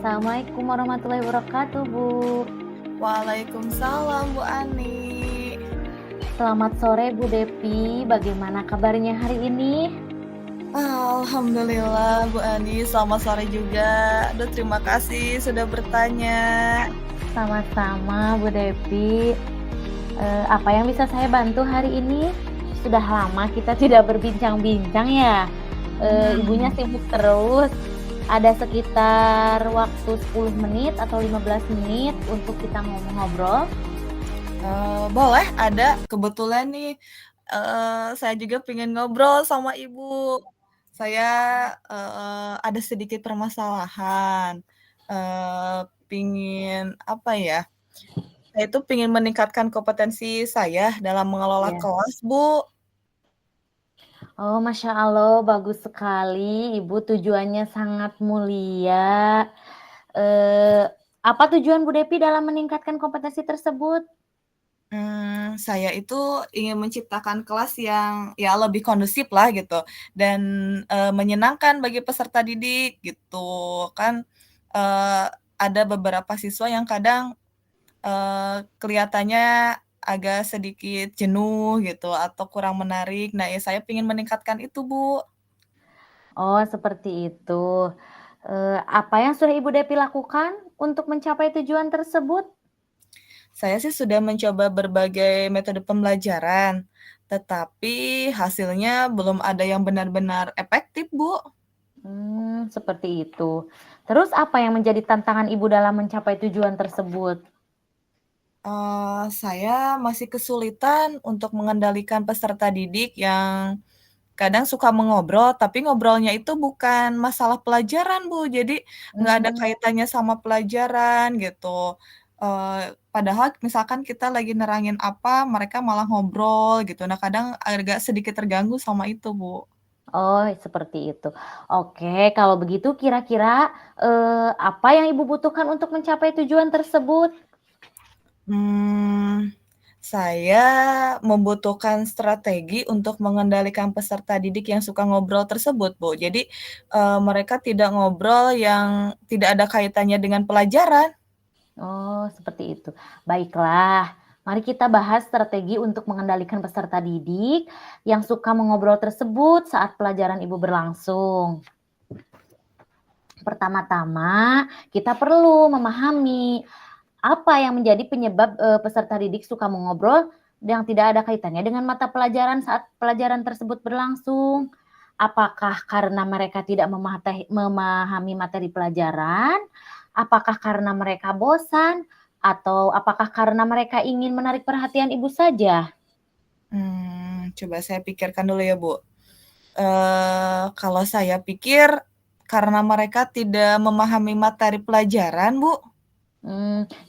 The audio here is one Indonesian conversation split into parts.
Assalamualaikum warahmatullahi wabarakatuh, Bu. Waalaikumsalam Bu Ani. Selamat sore, Bu Depi. Bagaimana kabarnya hari ini? Alhamdulillah Bu Ani, selamat sore juga. Aduh terima kasih sudah bertanya. Sama-sama, Bu Depi. Apa yang bisa saya bantu hari ini? Sudah lama kita tidak berbincang-bincang ya. Ibunya sibuk terus. Ada sekitar waktu 10 menit atau 15 menit untuk kita ngobrol. Boleh, ada. Kebetulan nih saya juga pengen ngobrol sama Ibu. Saya ada sedikit permasalahan. Pingin apa ya? Saya itu pingin meningkatkan kompetensi saya dalam mengelola Ya. kelas, Bu. Oh, Masya Allah, bagus sekali. Ibu tujuannya sangat mulia. Eh, apa tujuan Bu Depi dalam meningkatkan kompetensi tersebut? Saya itu ingin menciptakan kelas yang ya lebih kondusif lah gitu dan, menyenangkan bagi peserta didik gitu. Kan, eee, ada beberapa siswa yang kadang, kelihatannya agak sedikit jenuh gitu atau kurang menarik. Nah, ya saya pengen meningkatkan itu, Bu. Oh, seperti itu. Apa yang sudah Ibu Depi lakukan untuk mencapai tujuan tersebut? Saya sih sudah mencoba berbagai metode pembelajaran, tetapi hasilnya belum ada yang benar-benar efektif, Bu. Seperti itu. Terus apa yang menjadi tantangan Ibu dalam mencapai tujuan tersebut? Saya masih kesulitan untuk mengendalikan peserta didik yang kadang suka mengobrol, tapi ngobrolnya itu bukan masalah pelajaran, Bu. Jadi nggak ada Mmm, kaitannya sama pelajaran gitu. Padahal misalkan kita lagi nerangin apa, mereka malah ngobrol gitu. Nah, kadang agak sedikit terganggu sama itu, Bu. oh, seperti itu. Oke, kalau begitu kira-kira, apa yang Ibu butuhkan untuk mencapai tujuan tersebut? Mmm, saya membutuhkan strategi untuk mengendalikan peserta didik yang suka ngobrol tersebut, Bu. Jadi, mereka tidak ngobrol yang tidak ada kaitannya dengan pelajaran. Oh, seperti itu. Baiklah, mari kita bahas strategi untuk mengendalikan peserta didik yang suka mengobrol tersebut saat pelajaran Ibu berlangsung. Pertama-tama, kita perlu memahami apa yang menjadi penyebab peserta didik suka mengobrol yang tidak ada kaitannya dengan mata pelajaran saat pelajaran tersebut berlangsung. Apakah karena mereka tidak memahami materi pelajaran? Apakah karena mereka bosan? Atau apakah karena mereka ingin menarik perhatian ibu saja? Coba saya pikirkan dulu ya, Bu. Kalau saya pikir karena mereka tidak memahami materi pelajaran, Bu.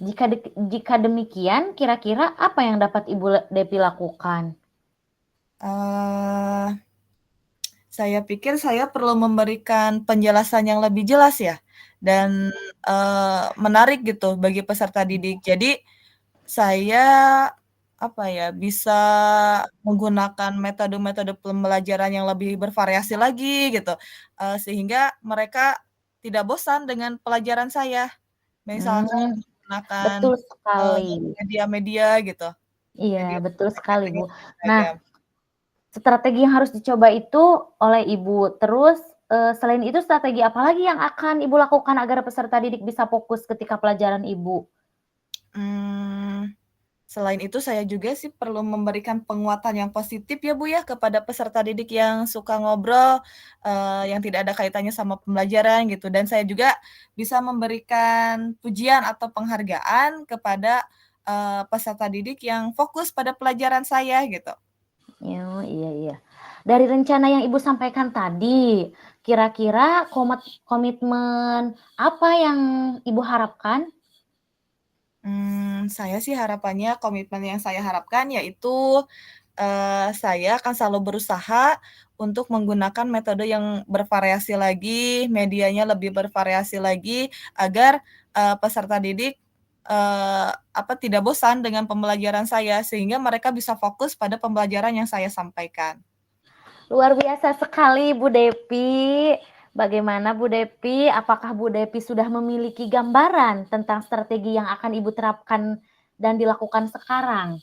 Jika demikian, kira-kira apa yang dapat Ibu Depi lakukan? Eee, saya pikir saya perlu memberikan penjelasan yang lebih jelas ya, dan, menarik gitu bagi peserta didik. Jadi, saya, apa ya, bisa menggunakan metode-metode pembelajaran yang lebih bervariasi lagi gitu, sehingga mereka tidak bosan dengan pelajaran saya. Misalkan Hmm, menggunakan, betul sekali. media-media gitu, Iya, media betul sekali, marketing Bu. yang Nah, beragam. strategi yang harus dicoba itu oleh Ibu. Terus, selain itu strategi apa lagi yang akan Ibu lakukan agar peserta didik bisa fokus ketika pelajaran Ibu? Mmm, Selain itu saya juga sih perlu memberikan penguatan yang positif ya, Bu, ya, kepada peserta didik yang suka ngobrol, yang tidak ada kaitannya sama pembelajaran gitu, dan saya juga bisa memberikan pujian atau penghargaan kepada, peserta didik yang fokus pada pelajaran saya gitu. Oh, iya iya. Dari rencana yang Ibu sampaikan tadi, kira-kira komitmen apa yang Ibu harapkan? Saya sih harapannya komitmen yang saya harapkan yaitu, saya akan selalu berusaha untuk menggunakan metode yang bervariasi lagi, medianya lebih bervariasi lagi, agar, peserta didik, tidak bosan dengan pembelajaran saya, sehingga mereka bisa fokus pada pembelajaran yang saya sampaikan. Luar biasa sekali Bu Depi. Bagaimana Bu Depi? Apakah Bu Depi sudah memiliki gambaran tentang strategi yang akan Ibu terapkan dan dilakukan sekarang?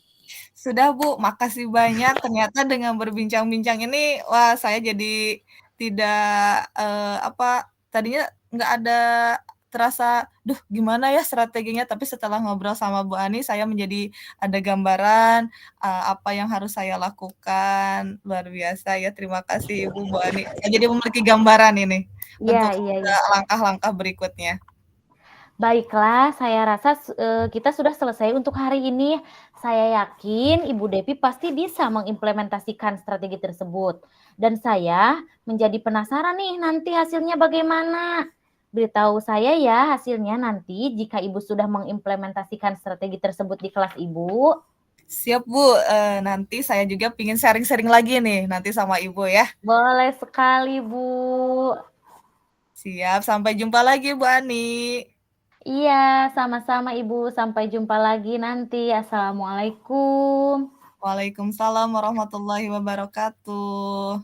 Sudah Bu, makasih banyak. Ternyata dengan berbincang-bincang ini, wah saya jadi tidak, tadinya nggak ada terasa, "Duh gimana ya strateginya?" Tapi setelah ngobrol sama Bu Ani, saya menjadi ada gambaran, apa yang harus saya lakukan. Luar biasa ya, terima kasih Ibu, Bu Ani. Saya jadi memiliki gambaran ini Iya untuk, iya iya. langkah-langkah berikutnya. Baiklah, saya rasa kita sudah selesai untuk hari ini. Saya yakin Ibu Depi pasti bisa mengimplementasikan strategi tersebut. Dan saya menjadi penasaran nih nanti hasilnya bagaimana. Beritahu saya ya hasilnya nanti jika Ibu sudah mengimplementasikan strategi tersebut di kelas Ibu. Siap Bu, nanti saya juga pengen sharing-sharing lagi nih nanti sama Ibu ya. Boleh sekali, Bu. Siap, sampai jumpa lagi Bu Ani. Iya, sama-sama Ibu. Sampai jumpa lagi nanti. Assalamualaikum. Waalaikumsalam warahmatullahi wabarakatuh.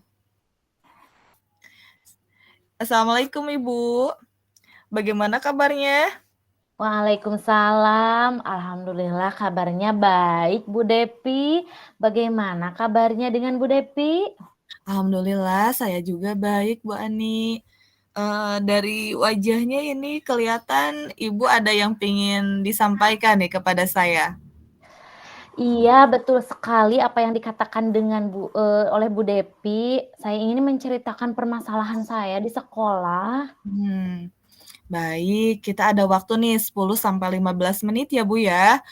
Assalamualaikum Ibu, bagaimana kabarnya? Waalaikumsalam. Alhamdulillah kabarnya baik, Bu Depi. Bagaimana kabarnya dengan Bu Depi? Alhamdulillah saya juga baik Bu Ani. Dari wajahnya ini kelihatan Ibu ada yang pengen disampaikan nih kepada saya. Iya, betul sekali apa yang dikatakan oleh Bu Depi. Saya ingin menceritakan permasalahan saya di sekolah. Baik, kita ada waktu nih 10 sampai 15 menit ya Bu ya,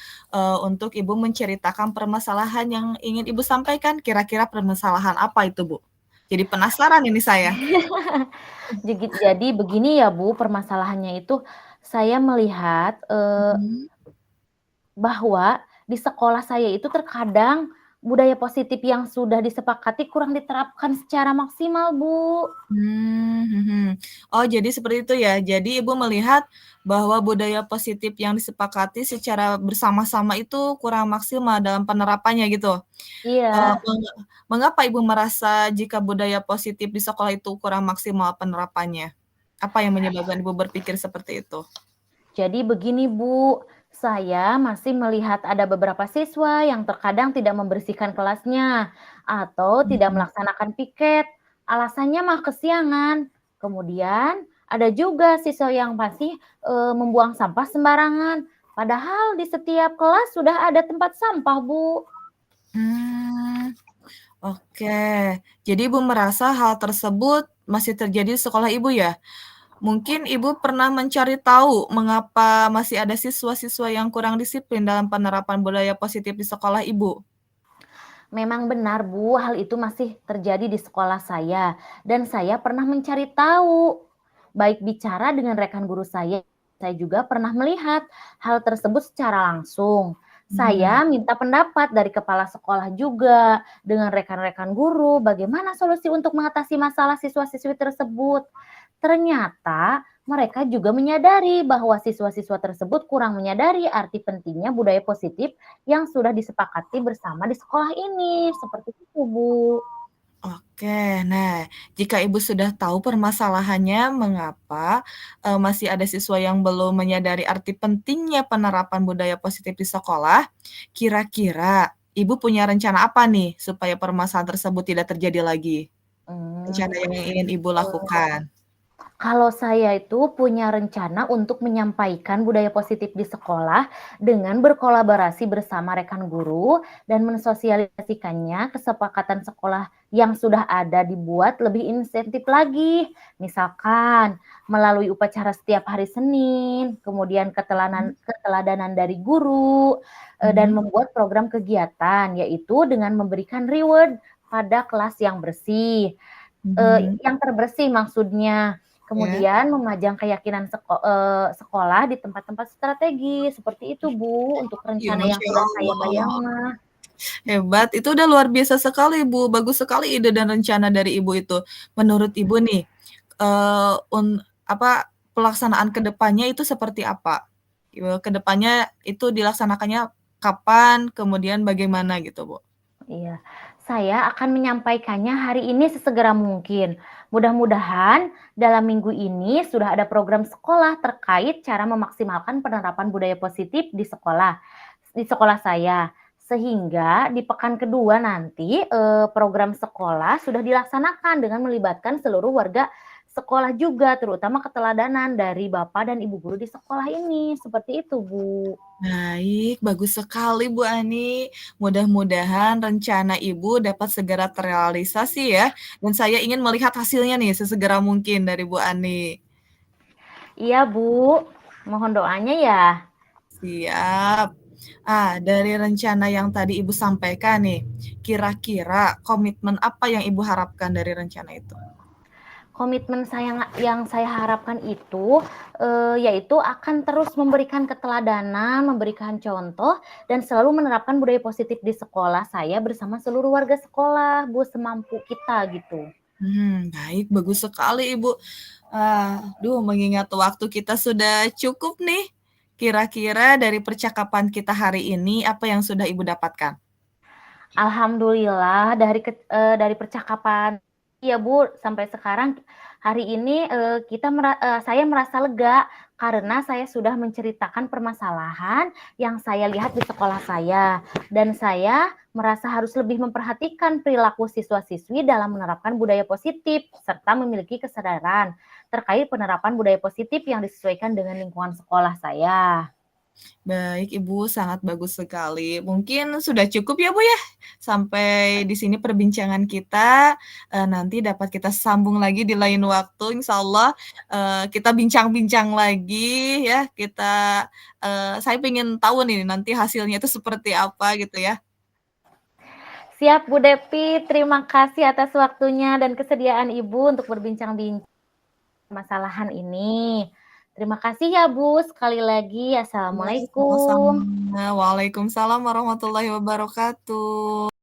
untuk Ibu menceritakan permasalahan yang ingin Ibu sampaikan, kira-kira permasalahan apa itu Bu? Jadi penasaran ini saya. Jadi begini ya Bu, permasalahannya itu saya melihat Mhm. bahwa di sekolah saya itu terkadang budaya positif yang sudah disepakati kurang diterapkan secara maksimal, Bu. Mhm. Oh jadi seperti itu ya. Jadi Ibu melihat bahwa budaya positif yang disepakati secara bersama-sama itu kurang maksimal dalam penerapannya gitu? Iya, Mengapa Ibu merasa jika budaya positif di sekolah itu kurang maksimal penerapannya? Apa yang menyebabkan Ibu berpikir seperti itu? jadi begini Bu, saya masih melihat ada beberapa siswa yang terkadang tidak membersihkan kelasnya atau tidak Mhm. melaksanakan piket. Alasannya mah kesiangan. Kemudian ada juga siswa yang masih membuang sampah sembarangan. Padahal di setiap kelas sudah ada tempat sampah, Bu. Mmm, oke. Jadi Ibu merasa hal tersebut masih terjadi di sekolah Ibu ya? Mungkin Ibu pernah mencari tahu mengapa masih ada siswa-siswa yang kurang disiplin dalam penerapan budaya positif di sekolah Ibu? Memang benar, Bu, hal itu masih terjadi di sekolah saya, dan saya pernah mencari tahu. Baik bicara dengan rekan guru saya juga pernah melihat hal tersebut secara langsung. Mhm. Saya minta pendapat dari kepala sekolah juga dengan rekan-rekan guru bagaimana solusi untuk mengatasi masalah siswa-siswi tersebut. Ternyata mereka juga menyadari bahwa siswa-siswa tersebut kurang menyadari arti pentingnya budaya positif yang sudah disepakati bersama di sekolah ini. Seperti itu, Bu. Oke, nah jika Ibu sudah tahu permasalahannya mengapa, masih ada siswa yang belum menyadari arti pentingnya penerapan budaya positif di sekolah, kira-kira Ibu punya rencana apa nih supaya permasalahan tersebut tidak terjadi lagi? Mmm, Rencana yang ingin Ibu lakukan? Kalau saya itu punya rencana untuk menyampaikan budaya positif di sekolah dengan berkolaborasi bersama rekan guru dan mensosialisasikannya kesepakatan sekolah yang sudah ada dibuat lebih insentif lagi. Misalkan melalui upacara setiap hari Senin, kemudian keteladanan dari guru, dan Mhm, membuat program kegiatan, yaitu dengan memberikan reward pada kelas yang bersih, mhm, yang terbersih maksudnya. ya. Kemudian memajang keyakinan sekolah di tempat-tempat strategi, seperti itu Bu, untuk Ya, rencana yang Masya sudah saya bayang Allah. mah. Hebat, itu udah luar biasa sekali, Bu. Bagus sekali ide dan rencana dari Ibu itu. Menurut Ibu nih, eee, un apa, pelaksanaan ke depannya itu seperti apa? Ke depannya itu dilaksanakannya kapan, kemudian bagaimana gitu, Bu? Iya. Saya akan menyampaikannya hari ini sesegera mungkin. Mudah-mudahan dalam minggu ini sudah ada program sekolah terkait cara memaksimalkan penerapan budaya positif di sekolah saya. Sehingga di pekan kedua nanti program sekolah sudah dilaksanakan dengan melibatkan seluruh warga sekolah juga, terutama keteladanan dari Bapak dan Ibu guru di sekolah ini. Seperti itu, Bu. Baik, bagus sekali Bu Ani. Mudah-mudahan rencana Ibu dapat segera terrealisasi ya, dan saya ingin melihat hasilnya nih sesegera mungkin dari Bu Ani. Iya, Bu. Mohon doanya ya. Siap. Dari rencana yang tadi Ibu sampaikan nih, kira-kira komitmen apa yang Ibu harapkan dari rencana itu? Komitmen yang saya harapkan itu, yaitu akan terus memberikan keteladanan, memberikan contoh, dan selalu menerapkan budaya positif di sekolah saya bersama seluruh warga sekolah, Bu, semampu kita gitu. Baik, bagus sekali Ibu. Mengingat waktu kita sudah cukup nih. Kira-kira dari percakapan kita hari ini, apa yang sudah Ibu dapatkan? Alhamdulillah dari percakapan iya, Bu, sampai sekarang hari ini, saya merasa lega karena saya sudah menceritakan permasalahan yang saya lihat di sekolah saya, dan saya merasa harus lebih memperhatikan perilaku siswa-siswi dalam menerapkan budaya positif, serta memiliki kesadaran terkait penerapan budaya positif yang disesuaikan dengan lingkungan sekolah saya. Baik Ibu, sangat bagus sekali. Mungkin sudah cukup ya Bu ya, sampai di sini perbincangan kita, nanti dapat kita sambung lagi di lain waktu insyaallah, kita bincang-bincang lagi ya, saya pengen tahu nih nanti hasilnya itu seperti apa gitu ya. Siap Bu Depi, terima kasih atas waktunya dan kesediaan Ibu untuk berbincang-bincang permasalahan ini. Terima kasih ya Bu, sekali lagi. Iya, sama-sama. Assalamualaikum. Waalaikumsalam warahmatullahi wabarakatuh.